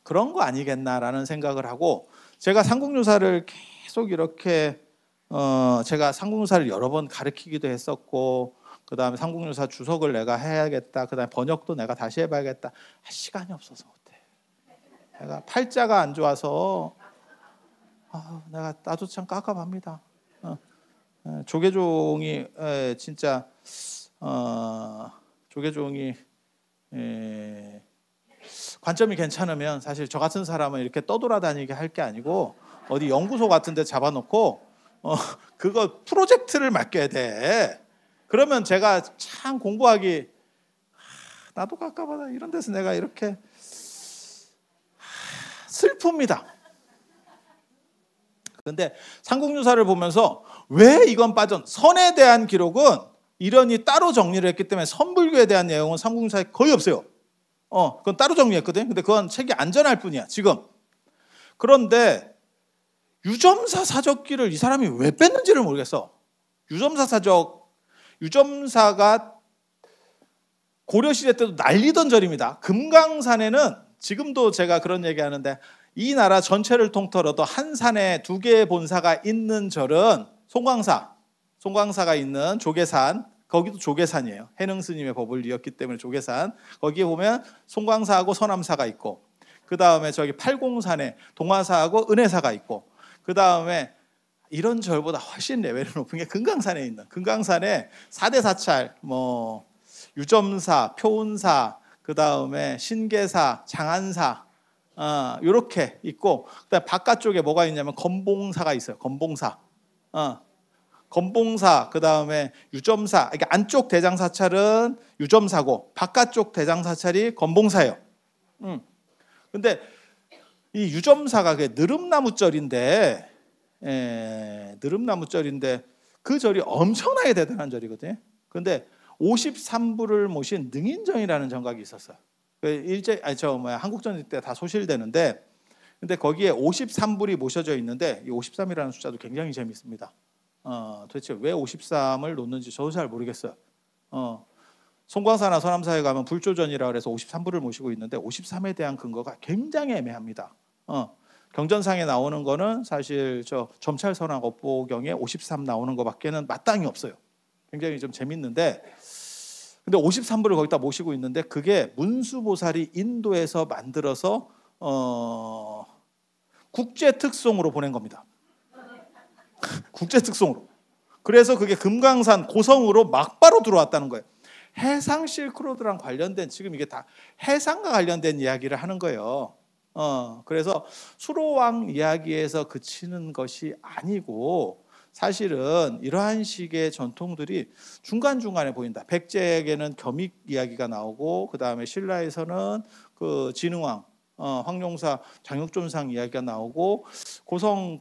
그런 거 아니겠나라는 생각을 하고, 제가 삼국유사를 계속 이렇게 제가 삼국유사를 여러 번 가르치기도 했었고, 그 다음에 삼국유사 주석을 내가 해야겠다, 그 다음에 번역도 내가 다시 해봐야겠다. 시간이 없어서 못해. 내가 팔자가 안 좋아서 나도 참 깝깝합니다. 조계종이 진짜 조계종이 관점이 괜찮으면 사실 저 같은 사람은 이렇게 떠돌아다니게 할 게 아니고 어디 연구소 같은 데 잡아놓고 그거 프로젝트를 맡겨야 돼. 그러면 제가 참 공부하기 나도 깝깝하다. 이런 데서 내가 이렇게 슬픕니다. 그런데 삼국유사를 보면서 왜 이건 선에 대한 기록은 이런이 따로 정리를 했기 때문에 선불교에 대한 내용은 삼국유사에 거의 없어요. 그건 따로 정리했거든요. 근데 그건 책이 안전할 뿐이야 지금. 그런데 유점사 사적기를 이 사람이 왜 뺐는지를 모르겠어. 유점사가 고려시대 때도 날리던 절입니다. 금강산에는 지금도 제가 그런 얘기하는데, 이 나라 전체를 통틀어도 한 산에 2개의 본사가 있는 절은 송광사가 있는 조계산, 거기도 조계산이에요. 해능스님의 법을 이었기 때문에 조계산. 거기에 보면 송광사하고 서남사가 있고, 그 다음에 저기 팔공산에 동화사하고 은혜사가 있고, 그 다음에 이런 절보다 훨씬 레벨이 높은 게 금강산에 있는, 금강산에 4대 사찰, 유점사, 표운사, 그 다음에 신계사, 장안사, 이렇게 있고, 그다음에 바깥쪽에 뭐가 있냐면 건봉사가 있어요. 건봉사, 그 다음에 유점사. 그러니까 안쪽 대장사찰은 유점사고 바깥쪽 대장사찰이 건봉사예요. 근데 이 유점사가 느릅나무절인데, 그 절이 엄청나게 대단한 절이거든요. 근데 53부를 모신 능인정이라는 정각이 있었어요. 한국전쟁 때 다 소실되는데, 근데 거기에 53불이 모셔져 있는데, 이 53이라는 숫자도 굉장히 재밌습니다. 도대체 왜 53을 놓는지 저도 잘 모르겠어요. 송광사나 서남사에 가면 불조전이라 그래서 53불을 모시고 있는데 53에 대한 근거가 굉장히 애매합니다. 경전상에 나오는 거는 사실 저 점찰선왕 업보경에 53 나오는 거밖에는 마땅히 없어요. 굉장히 좀 재밌는데, 근데 53불을 거기다 모시고 있는데 그게 문수보살이 인도에서 만들어서 국제 특송으로 보낸 겁니다. 국제 특송으로. 그래서 그게 금강산 고성으로 막바로 들어왔다는 거예요. 해상 실크로드랑 관련된, 지금 이게 다 해상과 관련된 이야기를 하는 거예요. 그래서 수로왕 이야기에서 그치는 것이 아니고, 사실은 이러한 식의 전통들이 중간중간에 보인다. 백제에게는 겸익 이야기가 나오고, 그 다음에 신라에서는 그 진흥왕, 황룡사 장육존상 이야기가 나오고, 고성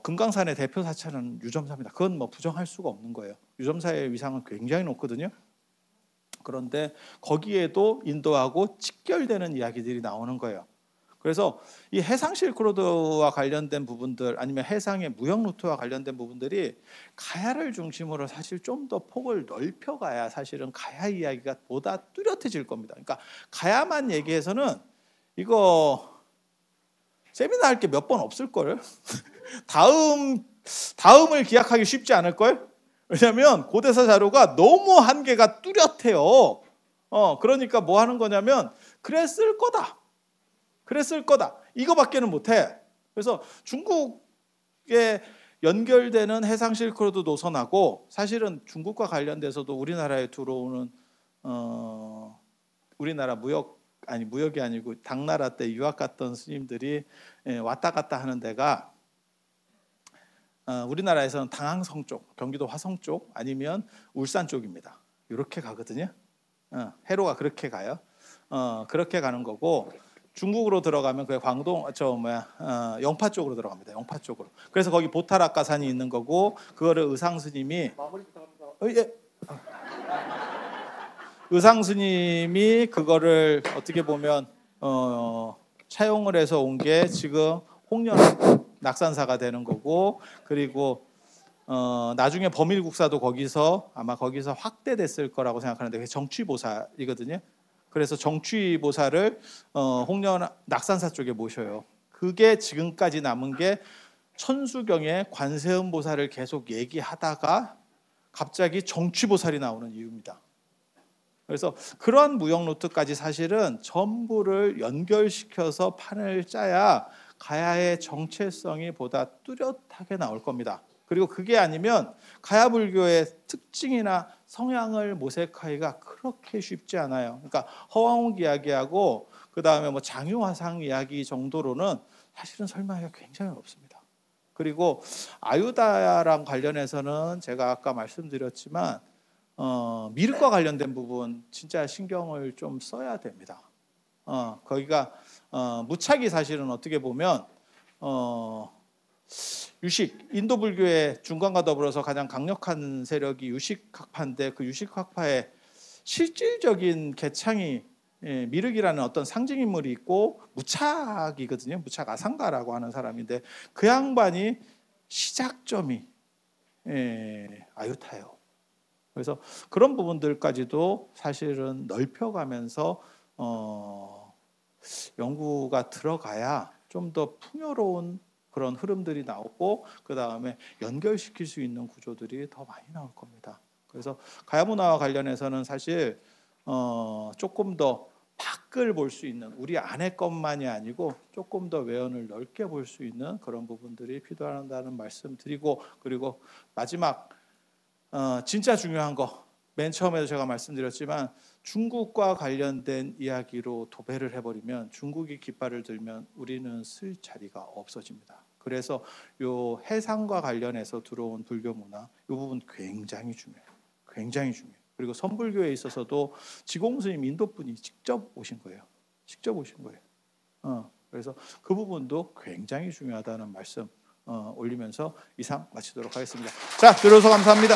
금강산의 대표 사찰은 유점사입니다. 그건 부정할 수가 없는 거예요. 유점사의 위상은 굉장히 높거든요. 그런데 거기에도 인도하고 직결되는 이야기들이 나오는 거예요. 그래서 이 해상 실크로드와 관련된 부분들, 아니면 해상의 무역 루트와 관련된 부분들이 가야를 중심으로 사실 좀 더 폭을 넓혀가야 사실은 가야 이야기가 보다 뚜렷해질 겁니다. 그러니까 가야만 얘기해서는 이거 세미나 할 게 몇 번 없을걸. 다음을 기약하기 쉽지 않을걸. 왜냐하면 고대사 자료가 너무 한계가 뚜렷해요. 그러니까 뭐 하는 거냐면 그랬을 거다. 이거밖에는 못해. 그래서 중국에 연결되는 해상 실크로드 노선하고, 사실은 중국과 관련돼서도 우리나라에 들어오는 우리나라 무역이 아니고 당나라 때 유학 갔던 스님들이 왔다 갔다 하는 데가 우리나라에서는 당항성 쪽, 경기도 화성 쪽, 아니면 울산 쪽입니다. 이렇게 가거든요. 해로가 그렇게 가요. 그렇게 가는 거고 중국으로 들어가면 그 광동 영파 쪽으로 들어갑니다. 영파 쪽으로. 그래서 거기 보타락가산이 있는 거고 그거를 의상 스님이 의상 스님이 그거를 어떻게 보면 차용을 해서 온 게 지금 홍련 낙산사가 되는 거고 그리고 나중에 범일국사도 아마 거기서 확대됐을 거라고 생각하는데 그게 정취보살이거든요. 그래서 정취보살을 홍련 낙산사 쪽에 모셔요. 그게 지금까지 남은 게 천수경에 관세음보살을 계속 얘기하다가 갑자기 정취보살이 나오는 이유입니다. 그래서 그런 무역 루트까지 사실은 전부를 연결시켜서 판을 짜야 가야의 정체성이 보다 뚜렷하게 나올 겁니다. 그리고 그게 아니면 가야 불교의 특징이나 성향을 모색하기가 그렇게 쉽지 않아요. 그러니까 허황옥 이야기하고 그 다음에 뭐 장유화상 이야기 정도로는 사실은 설명하기가 굉장히 어렵습니다. 그리고 아유다야랑 관련해서는 제가 아까 말씀드렸지만 미륵과 관련된 부분 진짜 신경을 좀 써야 됩니다. 거기가 무착이 사실은 어떻게 보면 유식, 인도 불교의 중간과 더불어서 가장 강력한 세력이 유식학파인데 그 유식학파의 실질적인 개창이 미륵이라는 어떤 상징 인물이 있고 무착이거든요. 무착 아상가라고 하는 사람인데 그 양반이 시작점이 아유타예요. 그래서 그런 부분들까지도 사실은 넓혀가면서 연구가 들어가야 좀 더 풍요로운 그런 흐름들이 나오고 그 다음에 연결시킬 수 있는 구조들이 더 많이 나올 겁니다. 그래서 가야문화와 관련해서는 사실 조금 더 밖을 볼 수 있는 우리 안의 것만이 아니고 조금 더 외연을 넓게 볼 수 있는 그런 부분들이 필요하다는 말씀 드리고 그리고 마지막 진짜 중요한 거 맨 처음에도 제가 말씀드렸지만 중국과 관련된 이야기로 도배를 해버리면 중국이 깃발을 들면 우리는 쓸 자리가 없어집니다. 그래서 요 해상과 관련해서 들어온 불교 문화 이 부분 굉장히 중요해요. 굉장히 중요해요. 그리고 선불교에 있어서도 지공 스님 인도 분이 직접 오신 거예요. 직접 오신 거예요. 그래서 그 부분도 굉장히 중요하다는 말씀 올리면서 이상 마치도록 하겠습니다. 자, 들어서 감사합니다.